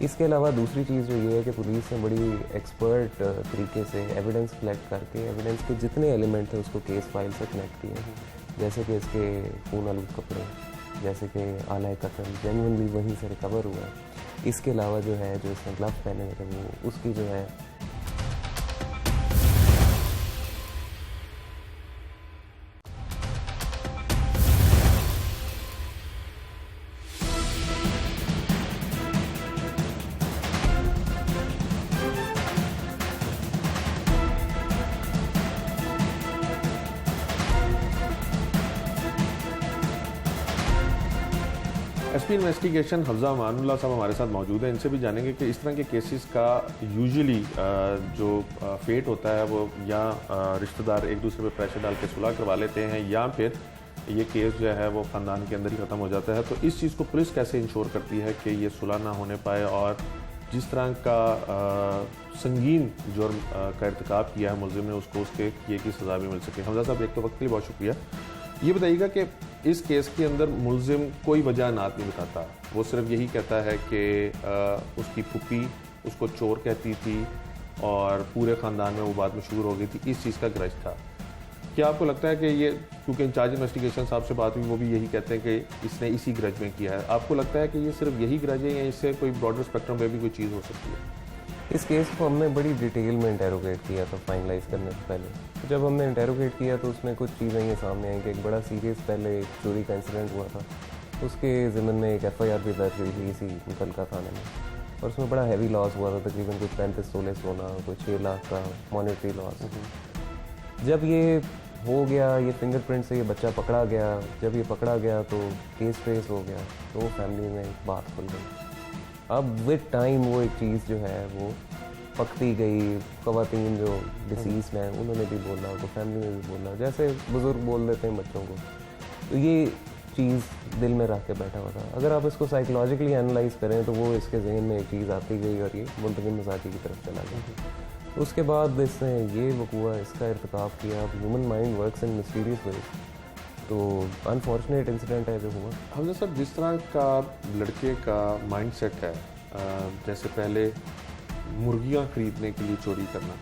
इसके अलावा दूसरी चीज़ जो ये है कि पुलिस ने बड़ी एक्सपर्ट तरीके से एविडेंस कलेक्ट करके एविडेंस के जितने एलिमेंट थे उसको केस फाइल से कनेक्ट किए, जैसे कि इसके खून आलूद कपड़े, जैसे कि आला कत्ल जेन्युइनली वहीं से रिकवर हुआ है। इसके अलावा जो है जो इसने ग्लव पहने हुए थे वो उसकी जो है एसपी इन्वेस्टिगेशन हफ्जा अमानुल्लाह साहब हमारे साथ मौजूद हैं। इनसे भी जानेंगे कि इस तरह के केसेस का यूजुअली जो फेट होता है वो या रिश्तेदार एक दूसरे पे प्रेशर डाल के सुलह करवा लेते हैं या फिर ये केस जो है वो ख़ानदान के अंदर ही ख़त्म हो जाता है। तो इस चीज़ को पुलिस कैसे इंश्योर करती है कि ये सुलह ना होने पाए और जिस तरह का संगीन जुर्म का इर्तिकाब किया है मुलजिम ने उसको उसके किए की सज़ा भी मिल सके। हमजा साहब एक तो वक्त के लिए बहुत शुक्रिया। ये बताइएगा कि इस केस के अंदर मुलजिम कोई वजह नात नहीं बताता, वो सिर्फ यही कहता है कि उसकी फूफी उसको चोर कहती थी और पूरे ख़ानदान में वो बात मशहूर हो गई थी, इस चीज़ का ग्रज था। क्या आपको लगता है कि ये, क्योंकि इंचार्ज इन्वेस्टिगेशन साहब से बात हुई वो भी यही कहते हैं कि इसने इसी ग्रज में किया है, आपको लगता है कि ये सिर्फ यही ग्रज है या इससे कोई ब्रॉडर स्पेक्ट्रम पे भी कोई चीज़ हो सकती है? इस केस को हमने बड़ी डिटेल में इंटेरोगेट किया था फाइनलाइज करने से पहले। जब हमने इंटेरोगेट किया तो उसमें कुछ चीज़ें ये सामने आई कि एक बड़ा सीरियस पहले एक चोरी का इंसिडेंट हुआ था, उसके ज़िम्मन में एक FIR भी दर्ज हुई थी इसी मुतलका थाने में, और उसमें बड़ा हैवी लॉस हुआ था, तकरीबन कुछ 35 तोले सोना, कुछ 6 लाख का मॉनेटरी लॉस। जब ये हो गया, ये फिंगरप्रिंट से ये बच्चा पकड़ा गया, जब ये पकड़ा गया तो केस ट्रेस हो गया, तो वो फैमिली में एक बात खुल गई। अब विद टाइम वो एक चीज़ जो है वो पकती गई, ख़वातीन जो डिसीज हैं उन्होंने भी बोला, तो फैमिली में भी बोला, जैसे बुज़ुर्ग बोल देते हैं बच्चों को, तो ये चीज़ दिल में रख के बैठा हुआ था। अगर आप इसको साइकोलॉजिकली एनालाइज करें तो वो इसके जहन में एक चीज़ आती गई और ये मुंतकिल मजाकी की तरफ चला गया। उसके बाद इसने ये वकूआ इसका इर्तिकाब किया। Human mind works in mysterious ways, तो अनफॉर्चुनेट इंसिडेंट है जो हुआ। हमजा साहब, जिस तरह का लड़के का माइंड सेट है, जैसे पहले मुर्गियाँ ख़रीदने के लिए चोरी करना,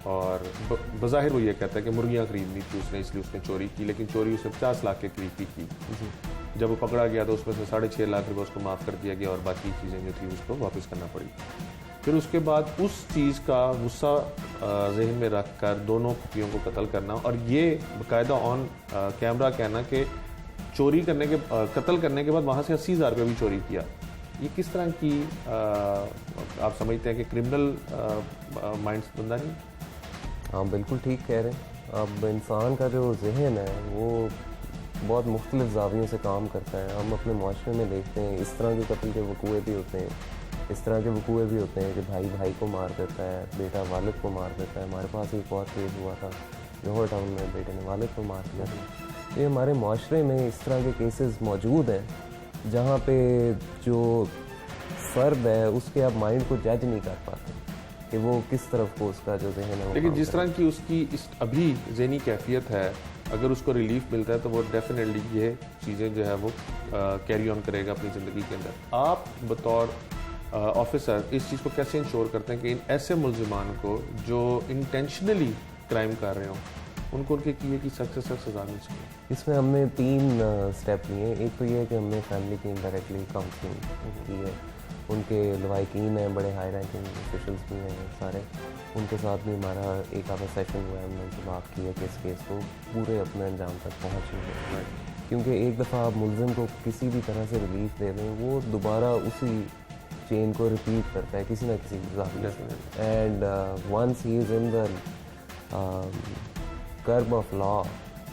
और बज़ाहिर वो ये कहता है कि मुर्गियाँ ख़रीदनी थी उसने इसलिए उसने चोरी की, लेकिन चोरी उसने 50 लाख के करीब की। जब वो पकड़ा गया तो उसमें से 6.5 लाख रुपये उसको माफ़ कर दिया गया और बाकी चीज़ें जो थी उसको वापस करना पड़ी। फिर उसके बाद उस चीज़ का गुस्सा जहन में रख कर दोनों फुफियों को कत्ल करना, और ये बाकायदा ऑन कैमरा कहना कि चोरी करने के कत्ल करने के बाद वहाँ से 80,000 रुपये भी चोरी किया। ये किस तरह की आप समझते हैं कि क्रिमिनल माइंड बंदा नहीं? हाँ, बिल्कुल ठीक कह रहे हैं। अब इंसान का जो जहन है वो बहुत मुख्तलिफ ज़ावियों से काम करता है। हम अपने माशरे में देखते हैं इस तरह के कत्ल के वकूए भी होते हैं, इस तरह के वकूए भी होते हैं कि भाई भाई को मार देता है, बेटा वालिद को मार देता है। हमारे पास एक और केस हुआ था जौहर टाउन में, बेटे ने वालिद को मार दिया था। तो ये हमारे माशरे में इस तरह के केसेस मौजूद हैं जहाँ पे जो फ़र्द है उसके आप माइंड को जज नहीं कर पाते कि वो किस तरफ को उसका जो जहन है। लेकिन जिस तरह की उसकी इस अभी ज़हनी कैफियत है, अगर उसको रिलीफ मिलता है तो वो डेफिनेटली ये चीज़ें जो है वो कैरी ऑन करेगा अपनी ज़िंदगी के अंदर। आप बतौर ऑफिसर इस चीज़ को कैसे इंश्योर करते हैं कि इन ऐसे मुल्ज़िमान को जो इंटेंशनली क्राइम कर रहे हों उनको उनके किए की सख्त से सख्त सज़ा मिल सके? इसमें हमने 3 स्टेप लिए। एक तो ये है कि हमने फैमिली की इंडायरेक्टली काउंसलिंग की है, उनके लवाकिन हैं, बड़े हाई रैंकिंग ऑफिशल्स भी हैं सारे, उनके साथ भी हमारा एक आधा सेशन हुआ है। हमने उनसे बात की है कि इस केस को पूरे अपने अंजाम तक पहुँचेंगे, क्योंकि एक दफ़ा आप मुल्ज़िम को किसी भी तरह से रिलीफ दे दें वो दोबारा उसी चेन को रिपीट करता है किसी ना किसी जाविये से। And once he is in the curb of law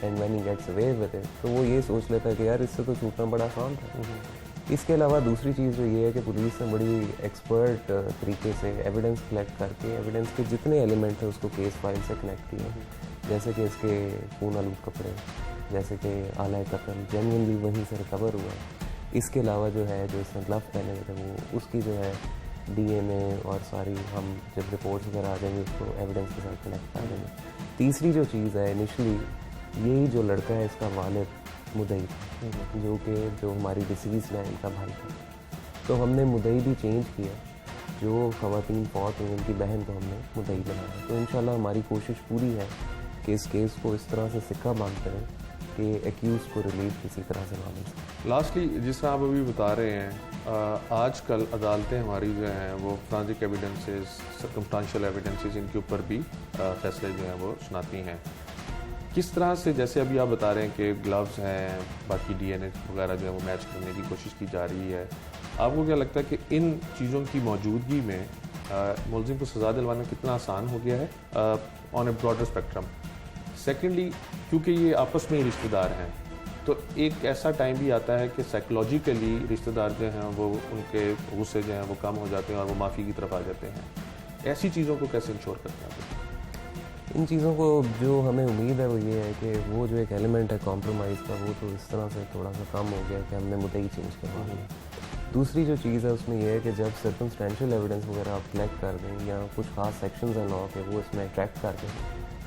and when he gets away with it, तो वो ये सोच लेता है कि यार इससे तो छूटना बड़ा आसान था। इसके अलावा दूसरी चीज़ जो ये है कि पुलिस ने बड़ी एक्सपर्ट तरीके से एविडेंस कलेक्ट करके एविडेंस के जितने एलिमेंट थे उसको केस फाइल से कनेक्ट किए, जैसे कि इसके खून आलूद कपड़े, जैसे कि आला कत्ल जेन्युइनली वहीं से रिकवर हुआ है। इसके अलावा जो है जो इसने ग्लव पहने हुए थे वो उसकी जो है DNA और सारी हम जब रिपोर्ट्स वगैरह आ जाएंगे उसको एविडेंस के साथ कनेक्ट कर देंगे। तीसरी जो चीज़ है, इनिशली यही जो लड़का है इसका वालिद मुदई था, जो हमारी डिसीज़ है इनका भाई था। तो हमने मुदई भी चेंज किया, जो ख़वातीन फौत हुई उनकी बहन को हमने मुदई बनाया। तो इंशाल्लाह हमारी कोशिश पूरी है कि इस केस को इस तरह से सिक्का बांधते रहें कि एक्यूज़ को रिलीफ किसी तरह से ना मिल सके। लास्टली जिस तरह आप अभी बता रहे हैं, आजकल अदालतें हमारी जो हैं वो फोरेंसिक एविडेंसेस, सर्कमस्टेंशियल एविडेंसेस, इनके ऊपर भी फैसले जो हैं वो सुनाती हैं। किस तरह से, जैसे अभी आप बता रहे हैं कि ग्लव्स हैं, बाकी DNA वगैरह जो है वो मैच करने की कोशिश की जा रही है, आपको क्या लगता है कि इन चीज़ों की मौजूदगी में मुलजिम को सज़ा दिलवाना कितना आसान हो गया है on A broader spectrum? Secondly, क्योंकि ये आपस में ही रिश्तेदार हैं, तो एक ऐसा टाइम भी आता है कि साइकोलॉजिकली रिश्तेदार जो हैं वो उनके गुस्से जो हैं वो कम हो जाते हैं और वो माफ़ी की तरफ आ जाते हैं। ऐसी चीज़ों को कैसे इंश्योर करते हैं? इन चीज़ों को जो हमें उम्मीद है वो ये है कि वो जो एक एलिमेंट है कॉम्प्रोमाइज़ का, वो तो इस तरह से थोड़ा सा कम हो गया कि हमने मुद्दई चेंज करवा लिया। दूसरी जो चीज़ है उसमें यह है कि जब सर्कमस्टेंशियल एविडेंस वगैरह आप कलेक्ट कर दें या कुछ खास सेक्शंस हैं लॉ के वो इसमें अट्रैक्ट कर दें,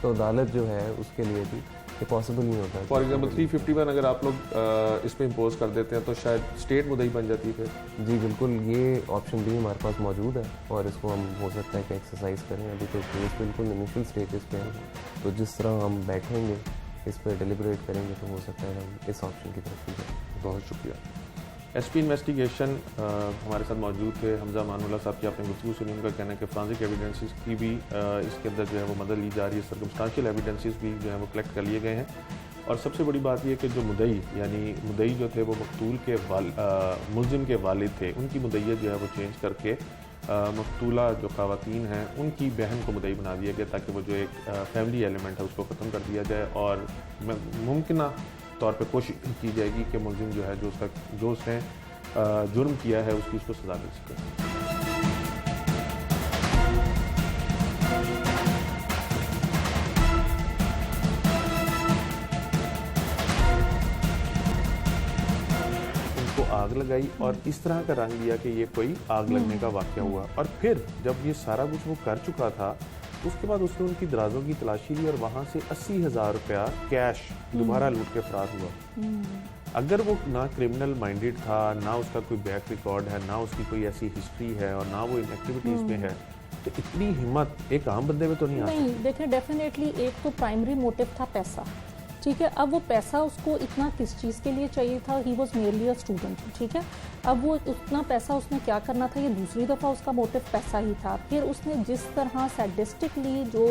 तो अदालत जो है उसके लिए भी ये पॉसिबल नहीं होता। फॉर एग्जांपल 351 अगर आप लोग इस पर इम्पोज कर देते हैं तो शायद स्टेट मुद्दई बन जाती है फिर। जी बिल्कुल, ये ऑप्शन भी हमारे पास मौजूद है और इसको हम हो सकता है कि एक्सरसाइज करें। अभी तो केस बिल्कुल इनिशियल स्टेजेस पे है, तो जिस तरह हम बैठेंगे इस पर डिलिबरेट करेंगे तो हो सकता है हम इस ऑप्शन की तरफ भी जाएं। बहुत शुक्रिया। SP इन्वेस्टिगेशन हमारे साथ मौजूद थे हमजा मानुल्लाह साहब की आपने गुफ्तगू सुनी। उनका कहना है कि फोरेंसिक एविडेंसेस की भी इसके अंदर जो है वो मदद ली जा रही है, सर्कमस्टेंशियल एविडेंसेस भी जो है वो कलेक्ट कर लिए गए हैं। और सबसे बड़ी बात यह कि जो मुद्दई यानी मुद्दई जो थे वो मकतूल के मुलजिम के वालिद थे, उनकी मुद्दईयत जो है वो चेंज करके मकतूला जो ख़वातीन हैं उनकी बहन को मुद्दई बना दिया गया ताकि वो जो एक फैमिली एलिमेंट है उसको ख़त्म कर दिया जाए और मुमकिन तौर पे कोशिश की जाएगी कि मुलजिम जो है जो उसने जुर्म किया है उसकी उसको सज़ा मिल सके। आग लगाई और इस तरह का रंग लिया कि ये कोई आग लगने का वाक़या हुआ। और फिर जब ये सारा कुछ वो कर चुका था उसके बाद उसने उनकी दराजों की तलाशी ली और वहाँ से 80,000 रुपया कैश दोबारा लूट के फरार हुआ। अगर वो ना क्रिमिनल माइंडेड था, ना उसका कोई बैक रिकॉर्ड है, ना उसकी कोई ऐसी हिस्ट्री है और ना वो इन एक्टिविटीज़ में है, तो इतनी हिम्मत एक आम बंदे में तो नहीं आ सकती। नहीं, देखिए डेफिनेटली एक तो प्राइमरी मोटिव था पैसा, ठीक है। अब वो पैसा उसको इतना किस चीज़ के लिए चाहिए था? He was merely a student, ठीक है। अब वो उतना पैसा उसने क्या करना था, ये दूसरी दफ़ा उसका मोटिव पैसा ही था। फिर उसने जिस तरह सैडिस्टिकली जो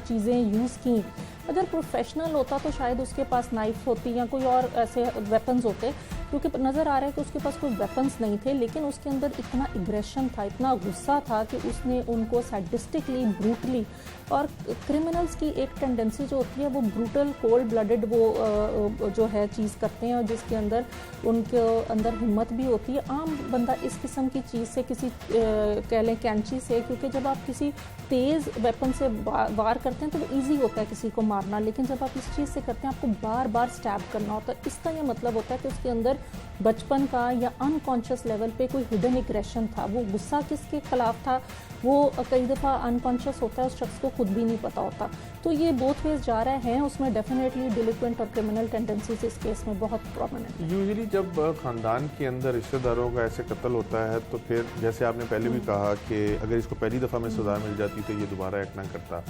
चीज़ें यूज़ की, अगर प्रोफेशनल होता तो शायद उसके पास नाइफ होती या कोई और ऐसे वेपन्स होते, क्योंकि नज़र आ रहा है कि उसके पास कोई वेपन्स नहीं थे, लेकिन उसके अंदर इतना एग्रेशन था, इतना गुस्सा था कि उसने उनको सैडिस्टिकली, ब्रूटली, और क्रिमिनल्स की एक टेंडेंसी जो होती है वो ब्रूटल, कोल्ड ब्लडेड वो जो है चीज़ करते हैं और जिसके अंदर उनके अंदर हिम्मत भी होती है। आम बंदा इस किस्म की चीज़ से, किसी कह लें कैंची से, क्योंकि जब आप किसी तेज़ वेपन से वार करते हैं तो वो ईजी होता है किसी को मारना, लेकिन जब आप इस चीज़ से करते हैं आपको बार बार स्टैब करना होता है। इसका ये मतलब होता है कि उसके अंदर बचपन का या अनकॉन्शियस लेवल पे कोई हिडन एग्रेशन था। वो गुस्सा किसके खिलाफ था वो कई दफ़ा अनकॉन्शियस होता है, उस शख्स को खुद भी नहीं पता होता। तो ये बोथ वेज जा रहे हैं, उसमें डेफिनेटली डिलिक्वेंट और क्रिमिनल टेंडेंसीज इस केस में बहुत प्रोमिनेंट है। यूजुअली जब खानदान के अंदर रिश्तेदारों का ऐसे कत्ल होता है तो फिर जैसे आपने पहले भी कहा कि अगर इसको पहली दफ़ा में सज़ा मिल जाती तो ये दोबारा एक्ट ना करता।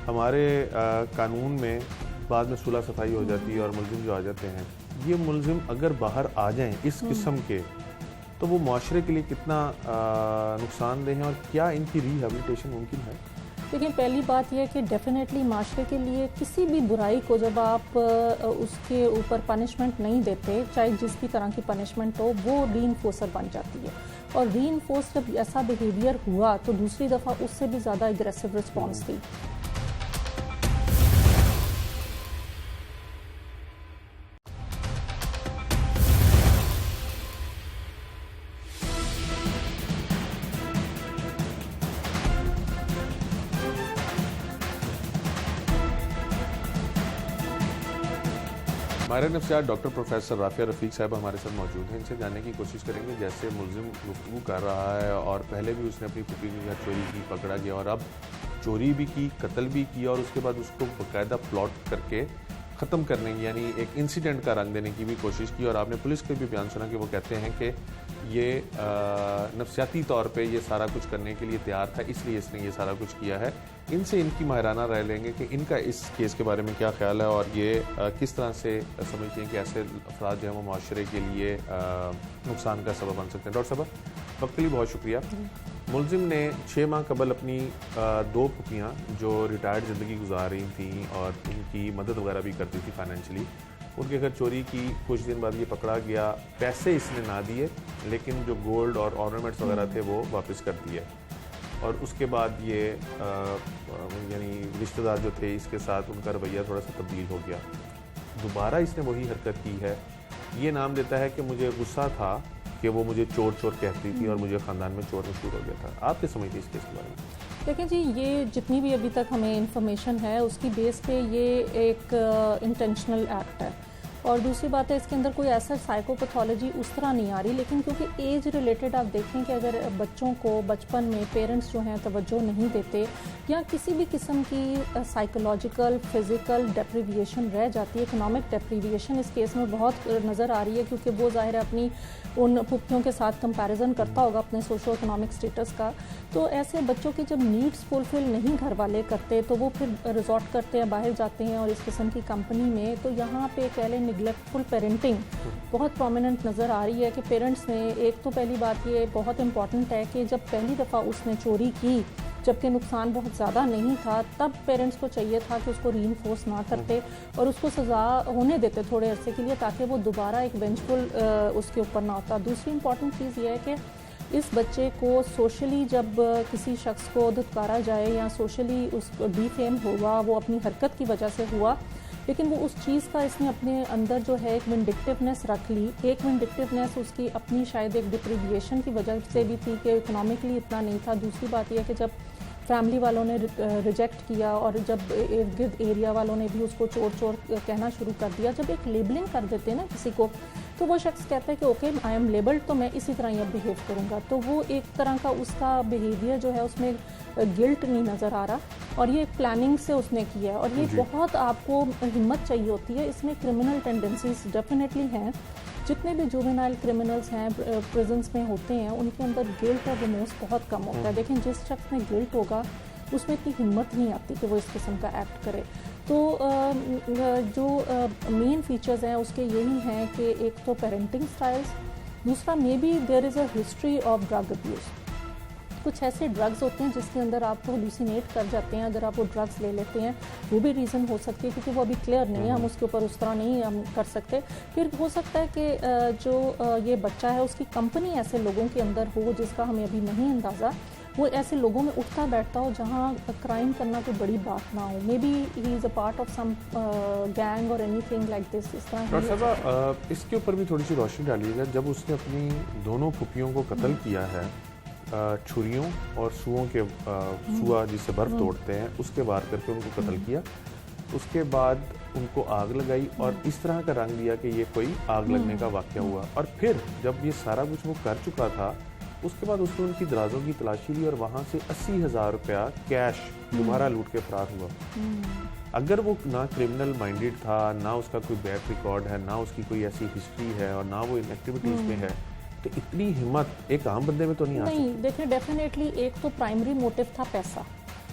हमारे कानून में बाद में सुलह सफाई हो जाती है और मुलजिम जो आ जाते हैं, ये मुलजिम अगर बाहर आ जाएं इस किस्म के, तो वो माशरे के लिए कितना नुकसानदेह है और क्या इनकी रिहेबिलिटेशन मुमकिन है? देखिए, पहली बात यह है कि डेफिनेटली माशरे के लिए किसी भी बुराई को जब आप उसके ऊपर पनिशमेंट नहीं देते, चाहे जिस भी तरह की पनिशमेंट हो, वो रीइंफोर्सर बन जाती है। और रीइंफोर्स जब ऐसा बिहेवियर हुआ तो दूसरी दफ़ा उससे भी ज़्यादा एग्रेसिव रिस्पॉन्स थी। हमारे नफ्सियात डॉक्टर प्रोफेसर राफिया रफ़ीक साहब हमारे साथ मौजूद हैं। इनसे जानने की कोशिश करेंगे, जैसे मुलजिम गुफ्तगू कर रहा है और पहले भी उसने अपनी पुत्री के घर चोरी की, पकड़ा गया और अब चोरी भी की, कत्ल भी किया और उसके बाद उसको बाकायदा प्लॉट करके ख़त्म करने की, यानी एक इंसिडेंट का रंग देने की भी कोशिश की। और आपने पुलिस के भी बयान सुना कि वो कहते हैं कि ये नफ्सियाती तौर पे ये सारा कुछ करने के लिए तैयार था, इसलिए इसने ये सारा कुछ किया है। इनसे इनकी माहिराना राय लेंगे कि इनका इस केस के बारे में क्या ख्याल है और ये किस तरह से समझते हैं कि ऐसे अफराद जो हैं वो माशरे के लिए नुकसान का सबब बन सकते हैं। डॉक्टर साहब, वक्त के लिए बहुत शुक्रिया। मुलजिम ने 6 माह कबल अपनी 2 पुतियाँ जो रिटायर्ड ज़िंदगी गुजार रही थी और उनकी मदद वगैरह भी करती थी फाइनेंशली, उनके घर चोरी की। कुछ दिन बाद ये पकड़ा गया। पैसे इसने ना दिए, लेकिन जो गोल्ड और ऑर्नामेंट्स वगैरह थे वो वापस कर दिए। और उसके बाद ये यानी रिश्तेदार जो थे इसके साथ उनका रवैया थोड़ा सा तब्दील हो गया। दोबारा इसने वही हरकत की है। ये नाम देता है कि मुझे गुस्सा था कि वो मुझे चोर चोर कहती थी और मुझे ख़ानदान में चोर मशहूर हो गया था। आप क्या समझते हैं इस केस के बारे में? देखिए जी, ये जितनी भी अभी तक हमें इंफॉर्मेशन है उसकी बेस पे ये एक इंटेंशनल एक्ट है। और दूसरी बात है, इसके अंदर कोई ऐसा साइकोपैथोलॉजी उस तरह नहीं आ रही, लेकिन क्योंकि एज रिलेटेड आप देखें कि अगर बच्चों को बचपन में पेरेंट्स जो हैं तवज्जो नहीं देते या किसी भी किस्म की साइकोलॉजिकल फिज़िकल डेप्रीविएशन रह जाती है, इकोनॉमिक डेप्रीविएशन इस केस में बहुत नज़र आ रही है, क्योंकि वो ज़ाहिर है अपनी उन पुप्तियों के साथ कंपैरिजन करता होगा अपने सोशो इकोनॉमिक स्टेटस का। तो ऐसे बच्चों की जब नीड्स फुलफिल नहीं घर वाले करते तो वो फिर रिजॉर्ट करते हैं, बाहर जाते हैं और इस किस्म की कंपनी में। तो यहाँ पे कह लें निगलेक्टफुल पेरेंटिंग बहुत प्रोमिनेंट नज़र आ रही है कि पेरेंट्स ने, एक तो पहली बात ये बहुत इंपॉर्टेंट है कि जब पहली दफ़ा उसने चोरी की जबकि नुकसान बहुत ज़्यादा नहीं था, तब पेरेंट्स को चाहिए था कि उसको रीइंफोर्स ना करते और उसको सज़ा होने देते थोड़े अरसे के लिए, ताकि वो दोबारा एक वेंजफुल उसके ऊपर ना होता। दूसरी इंपॉर्टेंट चीज़ ये है कि इस बच्चे को सोशली जब किसी शख्स को धुतकारा जाए या सोशली उस डिफेम हुआ, वो अपनी हरकत की वजह से हुआ, लेकिन वो उस चीज़ का इसने अपने अंदर जो है एक विंडिक्टिवनेस रख ली। एक विंडिक्टिवनेस उसकी अपनी शायद एक डिप्रीविएशन की वजह से भी थी कि इकोनॉमिकली इतना नहीं था। दूसरी बात यह कि जब फैमिली वालों ने रिजेक्ट किया और जब इर्द गिर्द एरिया वालों ने भी उसको चोर चोर कहना शुरू कर दिया, जब एक लेबलिंग कर देते हैं ना किसी को, तो वो शख्स कहता है कि ओके आई एम लेबल्ड, तो मैं इसी तरह ही अब बिहेव करूँगा। तो वो एक तरह का उसका बिहेवियर जो है उसमें गिल्ट नहीं नज़र आ रहा और ये प्लानिंग से उसने किया है। और ये बहुत आपको हिम्मत चाहिए होती है। इसमें क्रिमिनल टेंडेंसीज डेफिनेटली हैं। जितने भी जुवेनाइल क्रिमिनल्स हैं प्रिजन्स में होते हैं, उनके अंदर गिल्ट और रिमोर्स बहुत कम होता है। लेकिन जिस शख्स में गिल्ट होगा उसमें इतनी हिम्मत नहीं आती कि वो इस किस्म का एक्ट करे। तो जो मेन फीचर्स हैं उसके यही हैं कि एक तो पेरेंटिंग स्टाइल्स, दूसरा maybe there is a history of drug abuse. कुछ ऐसे ड्रग्स होते हैं जिसके अंदर आप हेलुसिनेट कर जाते हैं अगर आप वो ड्रग्स ले लेते हैं। वो भी रीज़न हो सकती है, क्योंकि वो अभी क्लियर नहीं है, हम उसके ऊपर उस तरह नहीं हम कर सकते। फिर हो सकता है कि जो ये बच्चा है उसकी कंपनी ऐसे लोगों के अंदर हो जिसका हमें अभी नहीं अंदाज़ा, वो ऐसे लोगों में उठता बैठता हो जहाँ क्राइम करना कोई बड़ी बात ना हो। Maybe he is a part of some gang और एनीथिंग लाइक दिस। इस तरह डॉक्टर साहब, इसके ऊपर भी थोड़ी सी रोशनी डालिएगा। जब उसने अपनी दोनों फुफियों को कत्ल किया है छुरियों और सुओं के सुआ जिससे बर्फ तोड़ते हैं उसके वार करके उनको कत्ल किया, उसके बाद उनको आग लगाई और इस तरह का रंग दिया कि ये कोई आग लगने का वाक़या हुआ। और फिर जब ये सारा कुछ वो कर चुका था, उसके बाद उसने उनकी दराजों की तलाशी ली और वहाँ से 80,000 रुपया कैश दोबारा लूट के फरार हुआ। अगर वो ना क्रिमिनल माइंडेड था, ना उसका कोई बैक रिकॉर्ड है, ना उसकी कोई ऐसी हिस्ट्री है और ना वो इन एक्टिविटीज़ में है, तो इतनी हिम्मत एक आम बंदे में तो नहीं आ सकती। नहीं, देखिए डेफिनेटली एक तो प्राइमरी मोटिव था पैसा,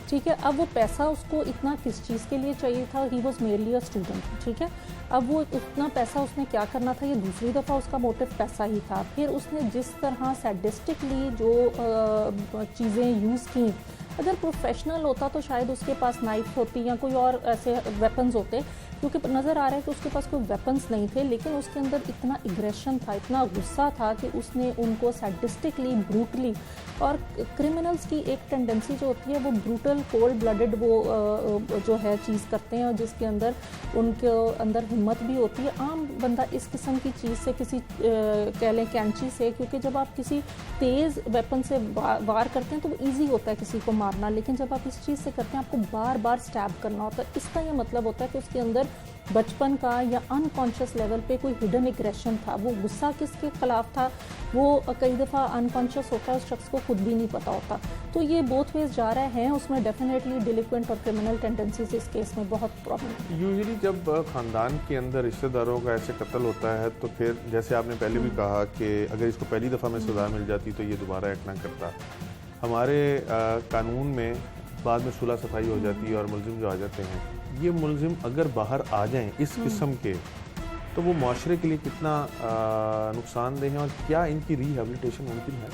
ठीक है। अब वो पैसा उसको इतना किस चीज़ के लिए चाहिए था, he was merely a student, ठीक है। अब वो उतना पैसा उसने क्या करना था, ये दूसरी दफ़ा उसका मोटिव पैसा ही था। फिर उसने जिस तरह सैडिस्टिकली जो चीज़ें यूज़ की, अगर प्रोफेशनल होता तो शायद उसके पास नाइफ होती या कोई और ऐसे वेपन्स होते, क्योंकि नज़र आ रहा है कि उसके पास कोई वेपन्स नहीं थे, लेकिन उसके अंदर इतना एग्रेशन था, इतना गुस्सा था कि उसने उनको सैडिस्टिकली ब्रूटली, और क्रिमिनल्स की एक टेंडेंसी जो होती है वो ब्रूटल कोल्ड ब्लडेड वो जो है चीज़ करते हैं और जिसके अंदर उनके अंदर हिम्मत भी होती है। आम बंदा इस किस्म की चीज़ से किसी कह लें कैंची से, क्योंकि जब आप किसी तेज़ वेपन से वार करते हैं तो वो ईजी होता है किसी को मारना, लेकिन जब आप इस चीज़ से करते हैं आपको बार बार स्टैब करना होता है। इसका ये मतलब होता है कि उसके अंदर बचपन का या अनकॉन्शियस लेवल पे कोई हिडन एग्रेशन था, वो गुस्सा किसके खिलाफ था, वो कई दफ़ा अनकॉन्शियस होता है, उस शख्स को खुद भी नहीं पता होता। तो ये बोथ वेज जा रहे हैं, उसमें डेफिनेटली डिलिक्वेंट और क्रिमिनल टेंडेंसीज इस केस में बहुत प्रॉब्लम है। यूजुअली जब खानदान के अंदर रिश्तेदारों का ऐसे कत्ल होता है तो फिर जैसे आपने पहले भी कहा कि अगर इसको पहली दफ़ा में सज़ा मिल जाती तो ये दोबारा एक्ट ना करता। हमारे कानून में बाद में सुलह सफाई हो जाती है और मुलजिम जो आ जाते हैं, ये मुलजिम अगर बाहर आ जाएं इस किस्म के, तो वो माशरे के लिए कितना नुकसानदेह है और क्या इनकी रिहेबिलिटेशन मुमकिन है?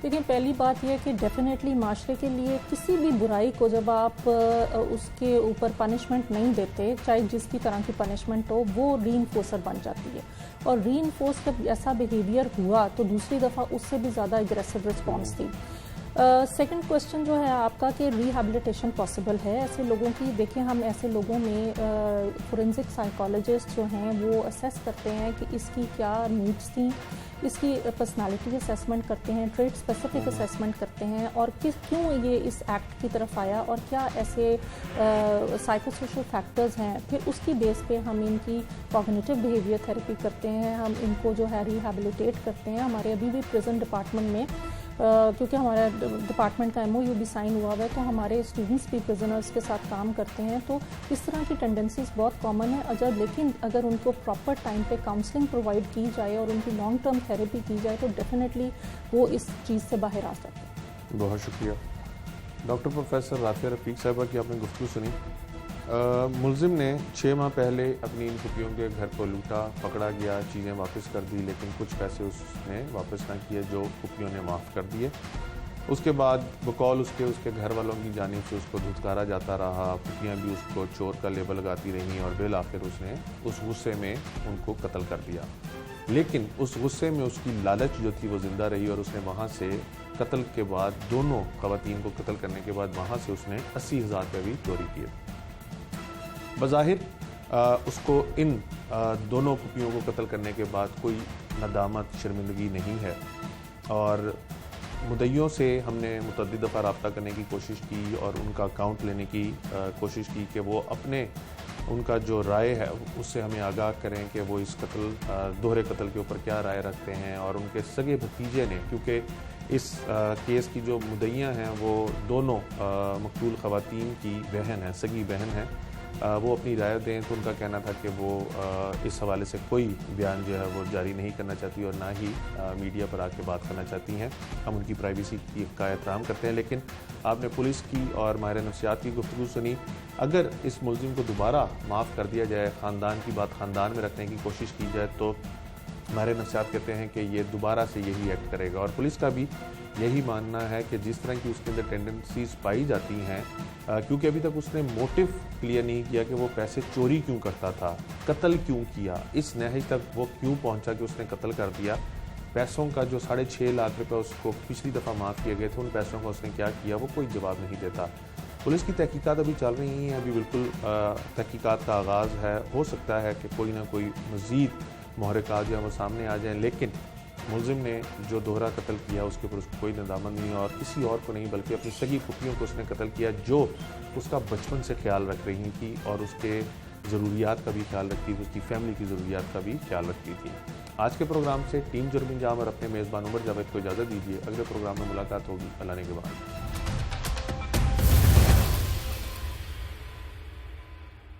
देखिए, पहली बात यह है कि डेफिनेटली माशरे के लिए किसी भी बुराई को जब आप उसके ऊपर पनिशमेंट नहीं देते, चाहे जिस भी तरह की पनिशमेंट हो, वो रीइंफोर्सर बन जाती है। और रीइंफोर्स जब ऐसा बिहेवियर हुआ तो दूसरी दफ़ा उससे भी ज़्यादा एग्रेसिव रिस्पॉन्स थी। सेकंड क्वेश्चन जो है आपका कि रिहेबिलिटेशन पॉसिबल है ऐसे लोगों की। देखिए, हम ऐसे लोगों में फोरेंसिक साइकोलॉजिस्ट जो हैं वो असेस करते हैं कि इसकी क्या नीड्स थी, इसकी पर्सनालिटी असेसमेंट करते हैं, ट्रेड स्पेसिफिक असेसमेंट करते हैं और क्यों ये इस एक्ट की तरफ आया और क्या ऐसे साइकोसोशल फैक्टर्स हैं। फिर उसकी बेस पे हम इनकी कॉग्निटिव बिहेवियर थेरेपी करते हैं, हम इनको जो है रिहेबिलिटेट करते हैं। हमारे अभी भी प्रिजन डिपार्टमेंट में क्योंकि हमारा डिपार्टमेंट का MOU भी साइन हुआ हुआ है, तो हमारे स्टूडेंट्स भी प्रिजनर्स के साथ काम करते हैं। तो इस तरह की टेंडेंसीज बहुत कॉमन है। लेकिन अगर उनको प्रॉपर टाइम पे काउंसलिंग प्रोवाइड की जाए और उनकी लॉन्ग टर्म थेरेपी की जाए तो डेफिनेटली वो इस चीज़ से बाहर आ सकते हैं। बहुत शुक्रिया डॉक्टर प्रोफेसर राफिया रफ़ीक साहिबा की आपने गुफ्तगू सुनी। मुलजिम ने 6 माह पहले अपनी इन फुपियों के घर को लूटा, पकड़ा गया, चीज़ें वापस कर दी, लेकिन कुछ पैसे उसने वापस ना किए जो फुपियों ने माफ़ कर दिए। उसके बाद बकौल उसके घर वालों की जानिब से उसको धुतकारा जाता रहा, फुपियाँ भी उसको चोर का लेबल लगाती रहीं और बिल आखिर उसने उस गुस्से में उनको कत्ल कर दिया। लेकिन उस गुस्से में उसकी लालच जो थी वो ज़िंदा रही और उसने वहाँ से कत्ल के बाद, दोनों ख़वातीन को कत्ल करने के बाद वहाँ से उसने 80,000 रुपये भी चोरी किए। बज़ाहिर उसको इन दोनों फुपियों को कत्ल करने के बाद कोई नदामत, शर्मिंदगी नहीं है और मुद्दइयों से हमने मुतअद्दिद दफ़ा रब्ता करने की कोशिश की और उनका अकाउंट लेने की कोशिश की कि वो अपने उनका जो राय है उससे हमें आगाह करें कि वो इस दोहरे कत्ल के ऊपर क्या राय रखते हैं। और उनके सगे भतीजे ने, क्योंकि इस केस की जो मुद्दइयाँ हैं वो दोनों मकतूल ख़वातीन की बहन है, सगी बहन है, वो अपनी राय दें। तो उनका कहना था कि वो इस हवाले से कोई बयान जो है वो जारी नहीं करना चाहती और ना ही मीडिया पर आके बात करना चाहती हैं। हम उनकी प्राइवेसी का एहतराम करते हैं। लेकिन आपने पुलिस की और माहिर नफ्सियात की गुफ्तगू सुनी। अगर इस मुलजिम को दोबारा माफ़ कर दिया जाए, ख़ानदान की बात ख़ानदान में रखने की कोशिश की जाए, तो माहिर नफ्सियात कहते हैं कि ये दोबारा से यही एक्ट करेगा। और पुलिस का भी यही मानना है कि जिस तरह की उसके अंदर टेंडेंसीज पाई जाती हैं, क्योंकि अभी तक उसने मोटिव क्लियर नहीं किया कि वो पैसे चोरी क्यों करता था, कत्ल क्यों किया, इस नहज तक वो क्यों पहुंचा कि उसने कत्ल कर दिया। पैसों का जो 6.5 लाख रुपए उसको पिछली दफ़ा माफ़ किए गए थे, उन पैसों का उसने क्या किया वो कोई जवाब नहीं देता। पुलिस की तहकीकात अभी चल रही हैं, अभी बिल्कुल तहकीकात का आगाज़ है। हो सकता है कि कोई ना कोई मज़ीद मुहर्रिकात जो है वो सामने आ जाएँ, लेकिन मुलजिम ने जो दोहरा कत्ल किया उसके ऊपर उसको कोई नदामत नहीं और किसी और को नहीं बल्कि अपनी सगी फुफियों को उसने कत्ल किया जो उसका बचपन से ख्याल रख रही थी और उसके ज़रूरियात का भी ख्याल रखती थी, उसकी फैमिली की ज़रूरियात का भी ख्याल रखती थी। आज के प्रोग्राम से टीम जुर्म इंजाम और अपने मेज़बान उमर जावेद को इजाज़त दीजिए। अगले प्रोग्राम में मुलाकात होगी अल्लाह ने के बाद।